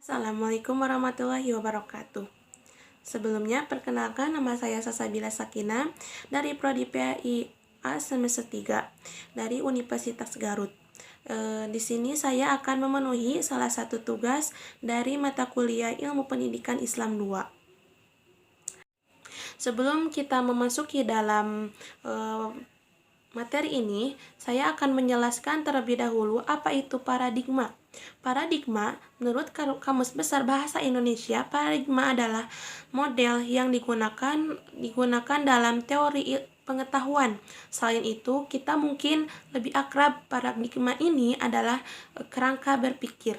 Assalamualaikum warahmatullahi wabarakatuh. Sebelumnya, perkenalkan nama saya Salsabila Sakina dari Prodi PAIA semester 3 dari Universitas Garut. Di sini saya akan memenuhi salah satu tugas dari mata kuliah Ilmu Pendidikan Islam 2. Sebelum kita memasuki dalam materi ini, saya akan menjelaskan terlebih dahulu apa itu paradigma. Paradigma, menurut Kamus Besar Bahasa Indonesia, paradigma adalah model yang digunakan dalam teori pengetahuan. Selain itu, kita mungkin lebih akrab paradigma ini adalah kerangka berpikir.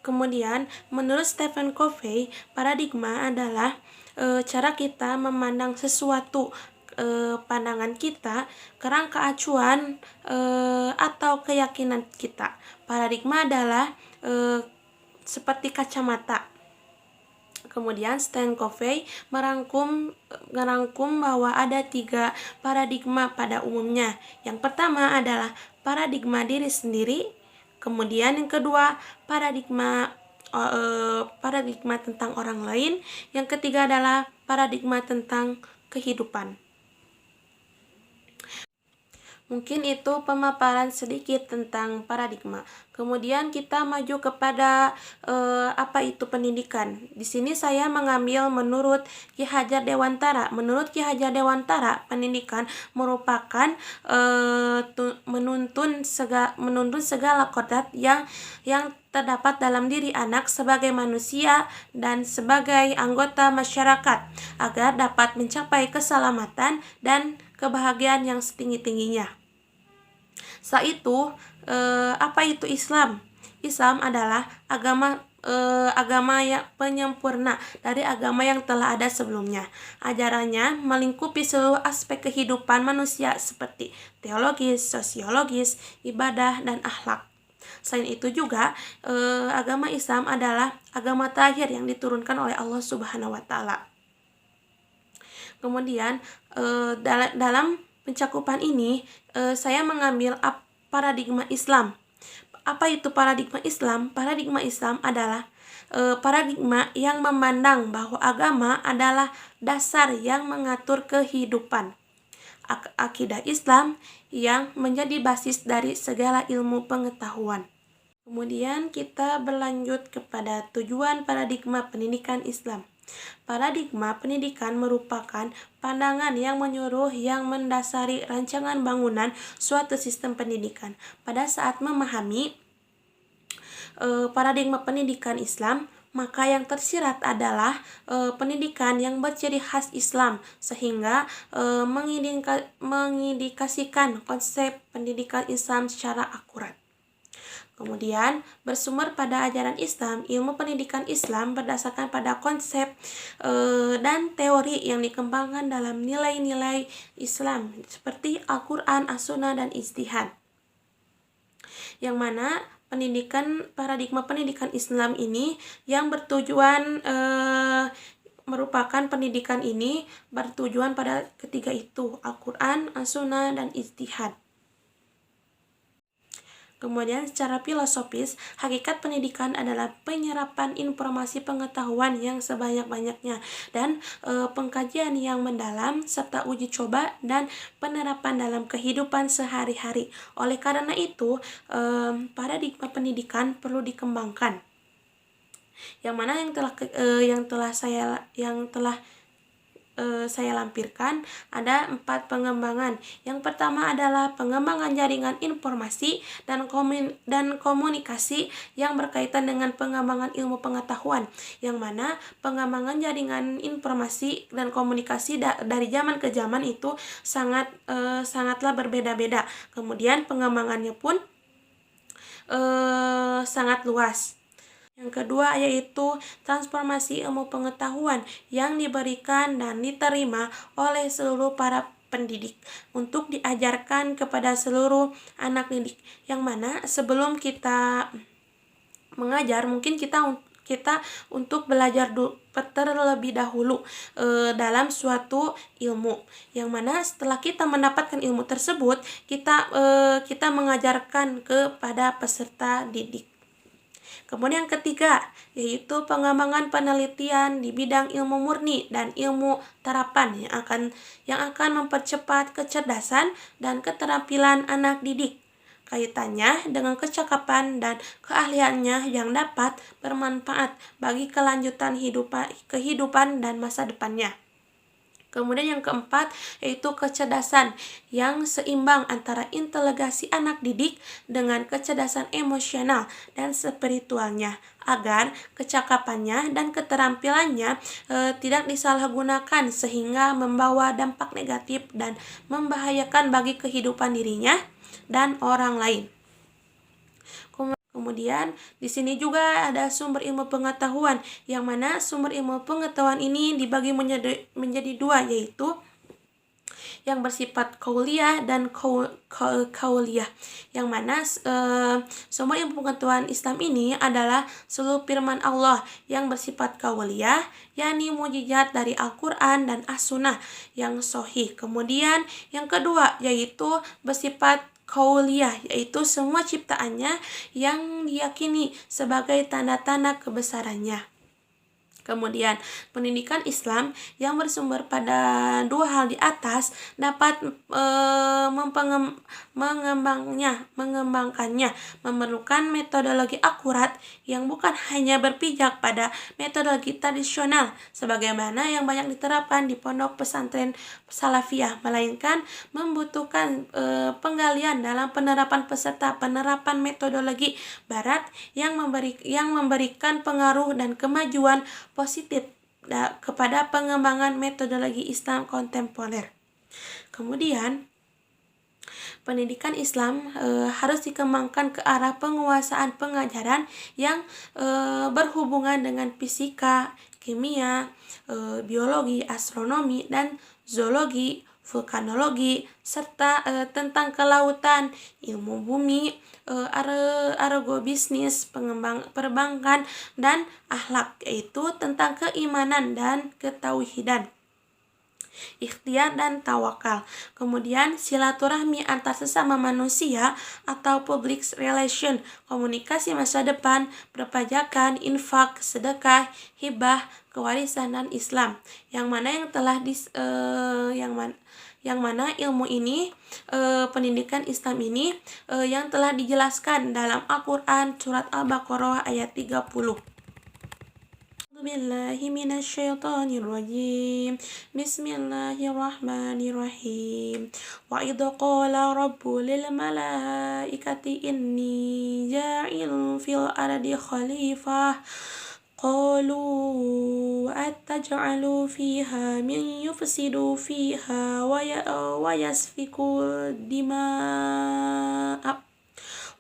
Kemudian, menurut Stephen Covey, paradigma adalah cara kita memandang sesuatu, pandangan kita, kerangka acuan atau keyakinan kita. Paradigma adalah seperti kacamata. Kemudian Stephen Covey merangkum bahwa ada 3 paradigma pada umumnya. Yang pertama adalah paradigma diri sendiri. Kemudian yang kedua paradigma tentang orang lain. Yang ketiga adalah paradigma tentang kehidupan. Mungkin itu pemaparan sedikit tentang paradigma. Kemudian kita maju kepada apa itu pendidikan. Di sini saya mengambil menurut Ki Hajar Dewantara. Menurut Ki Hajar Dewantara, pendidikan merupakan menuntun segala kodrat yang terdapat dalam diri anak sebagai manusia dan sebagai anggota masyarakat agar dapat mencapai keselamatan dan kebahagiaan yang setinggi-tingginya. Setelah itu, apa itu Islam? Islam adalah agama yang penyempurna dari agama yang telah ada sebelumnya. Ajarannya melingkupi seluruh aspek kehidupan manusia seperti teologis, sosiologis, ibadah, dan akhlak. Selain itu juga, agama Islam adalah agama terakhir yang diturunkan oleh Allah Subhanahu wa Ta'ala. Kemudian dalam pencakupan ini saya mengambil paradigma Islam. Apa itu paradigma Islam? Paradigma Islam adalah paradigma yang memandang bahwa agama adalah dasar yang mengatur kehidupan. Akidah Islam yang menjadi basis dari segala ilmu pengetahuan. Kemudian kita berlanjut kepada tujuan paradigma pendidikan Islam. Paradigma pendidikan merupakan pandangan yang menyeluruh yang mendasari rancangan bangunan suatu sistem pendidikan. Pada saat memahami paradigma pendidikan Islam, maka yang tersirat adalah pendidikan yang berciri khas Islam, sehingga mengindikasikan konsep pendidikan Islam secara akurat. Kemudian, bersumber pada ajaran Islam, ilmu pendidikan Islam berdasarkan pada konsep dan teori yang dikembangkan dalam nilai-nilai Islam seperti Al-Quran, As-Sunnah, dan Ijtihad. Yang mana paradigma pendidikan Islam ini yang bertujuan merupakan pendidikan ini bertujuan pada ketiga itu, Al-Quran, As-Sunnah, dan Ijtihad. Kemudian secara filosofis, hakikat pendidikan adalah penyerapan informasi pengetahuan yang sebanyak-banyaknya dan pengkajian yang mendalam serta uji coba dan penerapan dalam kehidupan sehari-hari. Oleh karena itu, paradigma pendidikan perlu dikembangkan. Yang mana yang telah saya lampirkan ada 4 pengembangan. Yang pertama adalah pengembangan jaringan informasi dan komunikasi yang berkaitan dengan pengembangan ilmu pengetahuan, yang mana pengembangan jaringan informasi dan komunikasi dari zaman ke zaman itu sangatlah berbeda-beda. Kemudian pengembangannya pun sangat luas. Yang kedua yaitu transformasi ilmu pengetahuan yang diberikan dan diterima oleh seluruh para pendidik untuk diajarkan kepada seluruh anak didik. Yang mana sebelum kita mengajar mungkin kita untuk belajar terlebih dahulu dalam suatu ilmu. Yang mana setelah kita mendapatkan ilmu tersebut, kita mengajarkan kepada peserta didik. Kemudian yang ketiga, yaitu pengembangan penelitian di bidang ilmu murni dan ilmu terapan yang akan mempercepat kecerdasan dan keterampilan anak didik. Kaitannya dengan kecakapan dan keahliannya yang dapat bermanfaat bagi kelanjutan kehidupan dan masa depannya. Kemudian yang keempat, yaitu kecerdasan yang seimbang antara inteligensi anak didik dengan kecerdasan emosional dan spiritualnya, agar kecakapannya dan keterampilannya tidak disalahgunakan sehingga membawa dampak negatif dan membahayakan bagi kehidupan dirinya dan orang lain. Kemudian di sini juga ada sumber ilmu pengetahuan, yang mana sumber ilmu pengetahuan ini dibagi menjadi dua, yaitu yang bersifat kauliyah dan kauliyah, yang mana sumber ilmu pengetahuan Islam ini adalah seluruh firman Allah yang bersifat kauliyah, yakni mukjizat dari Al-Quran dan As-Sunnah yang sahih. Kemudian yang kedua yaitu bersifat kauliyah, yaitu semua ciptaannya yang diyakini sebagai tanda-tanda kebesarannya. Kemudian, pendidikan Islam yang bersumber pada dua hal di atas dapat mengembangkannya memerlukan metodologi akurat yang bukan hanya berpijak pada metodologi tradisional sebagaimana yang banyak diterapkan di pondok pesantren salafiyah, melainkan membutuhkan penggalian dalam penerapan peserta penerapan metodologi barat yang memberikan pengaruh dan kemajuan positif kepada pengembangan metodologi Islam kontemporer. Kemudian, pendidikan Islam harus dikembangkan ke arah penguasaan pengajaran yang berhubungan dengan fisika, kimia, biologi, astronomi, dan zoologi, vulkanologi, serta tentang kelautan, ilmu bumi, agrobisnis, perbankan, dan akhlak, yaitu tentang keimanan dan ketauhidan, ikhtiar dan tawakal. Kemudian silaturahmi antar sesama manusia atau public relation, komunikasi masa depan, perpajakan, infak, sedekah, hibah, kewarisan dan Islam, yang mana ilmu ini, pendidikan Islam ini yang telah dijelaskan dalam Al-Quran surat Al-Baqarah ayat 30. Billahi minasyaitonir rajim. Bismillahirrahmanirrahim. Wa idh qala rabbu lil malaikati inni ja'ilun fil ardi khalifah. Qalu ataj'alu fiha min yufsidu fiha wa yasfiku dima'a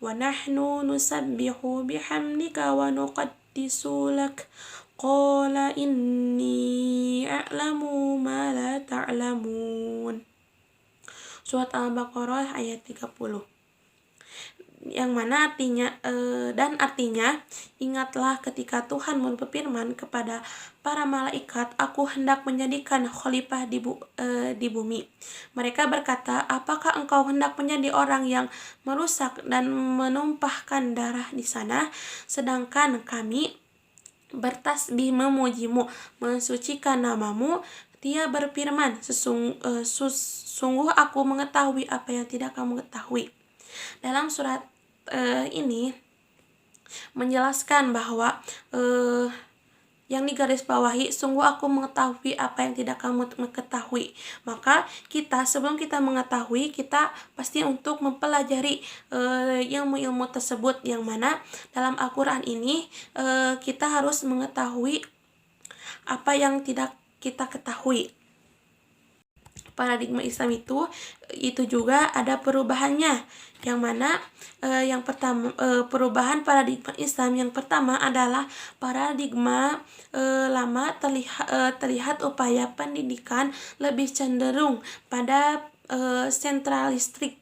wa nahnu nusabbihu bihamdika wa nuqaddisu lak. Qala inni a'lamu ma la ta'lamun. Surat Al-Baqarah ayat 30. Yang mana artinya ingatlah ketika Tuhan berfirman kepada para malaikat, aku hendak menjadikan khalifah di bumi. Mereka berkata, apakah engkau hendak menjadi orang yang merusak dan menumpahkan darah di sana, sedangkan kami bertasbih memujimu, mensucikan namamu. Dia berfirman, sungguh aku mengetahui apa yang tidak kamu ketahui. Dalam surat ini menjelaskan bahwa yang digarisbawahi, sungguh aku mengetahui apa yang tidak kamu ketahui. Maka kita, sebelum kita mengetahui, kita pasti untuk mempelajari ilmu-ilmu tersebut, yang mana dalam Al-Quran ini kita harus mengetahui apa yang tidak kita ketahui. Paradigma Islam itu juga ada perubahannya, yang mana yang pertama, perubahan paradigma Islam yang pertama adalah paradigma lama terlihat upaya pendidikan lebih cenderung pada sentralistik,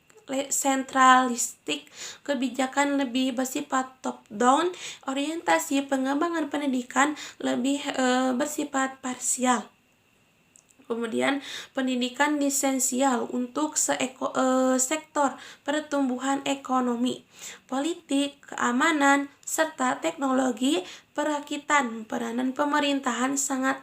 kebijakan lebih bersifat top down, orientasi pengembangan pendidikan lebih bersifat parsial. Kemudian pendidikan esensial untuk sektor pertumbuhan ekonomi, politik, keamanan, serta teknologi perakitan. Peranan pemerintahan sangat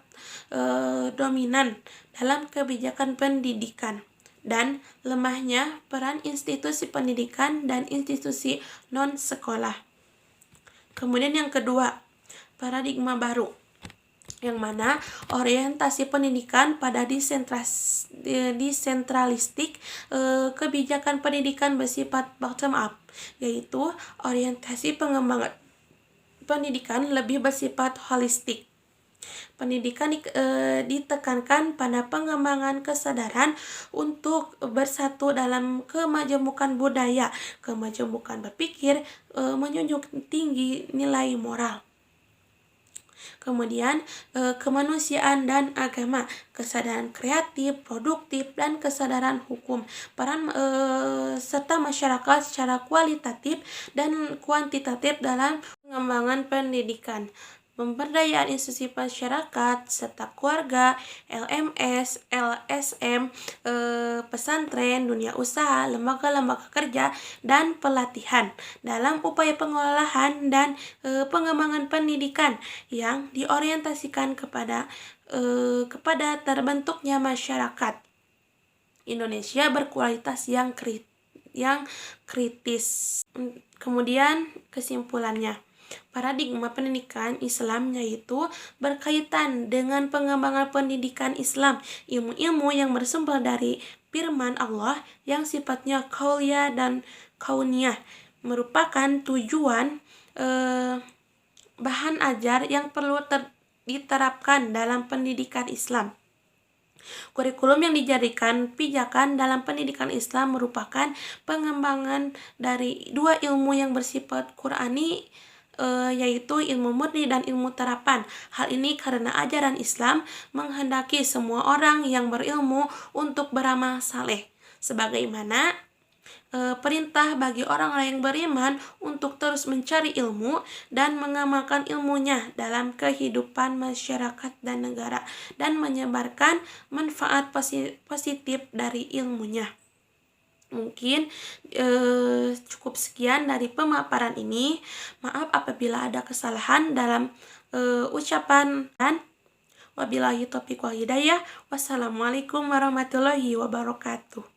dominan dalam kebijakan pendidikan dan lemahnya peran institusi pendidikan dan institusi non-sekolah. Kemudian yang kedua, paradigma baru, yang mana orientasi pendidikan pada desentralistik, kebijakan pendidikan bersifat bottom up, yaitu orientasi pengembangan pendidikan lebih bersifat holistik. Pendidikan ditekankan pada pengembangan kesadaran untuk bersatu dalam kemajemukan budaya, kemajemukan berpikir, menjunjung tinggi nilai moral. Kemudian kemanusiaan dan agama, kesadaran kreatif, produktif, dan kesadaran hukum, peran serta masyarakat secara kualitatif dan kuantitatif dalam pengembangan pendidikan. Pemberdayaan institusi masyarakat serta keluarga, LMS, LSM, pesantren, dunia usaha, lembaga-lembaga kerja, dan pelatihan dalam upaya pengolahan dan pengembangan pendidikan yang diorientasikan kepada terbentuknya masyarakat Indonesia berkualitas yang kritis. Kemudian kesimpulannya, paradigma pendidikan Islam yaitu berkaitan dengan pengembangan pendidikan Islam, ilmu-ilmu yang bersumber dari firman Allah yang sifatnya qauliyah dan kauniyah, merupakan tujuan bahan ajar yang perlu diterapkan dalam pendidikan Islam. Kurikulum yang dijadikan pijakan dalam pendidikan Islam merupakan pengembangan dari dua ilmu yang bersifat Qur'ani, yaitu ilmu murni dan ilmu terapan. Hal ini karena ajaran Islam menghendaki semua orang yang berilmu untuk beramal saleh, sebagaimana perintah bagi orang-orang yang beriman untuk terus mencari ilmu dan mengamalkan ilmunya dalam kehidupan masyarakat dan negara, dan menyebarkan manfaat positif dari ilmunya. Mungkin cukup sekian dari pemaparan ini. Maaf apabila ada kesalahan dalam ucapan, dan wabillahi taufiq wal hidayah. Wassalamualaikum warahmatullahi wabarakatuh.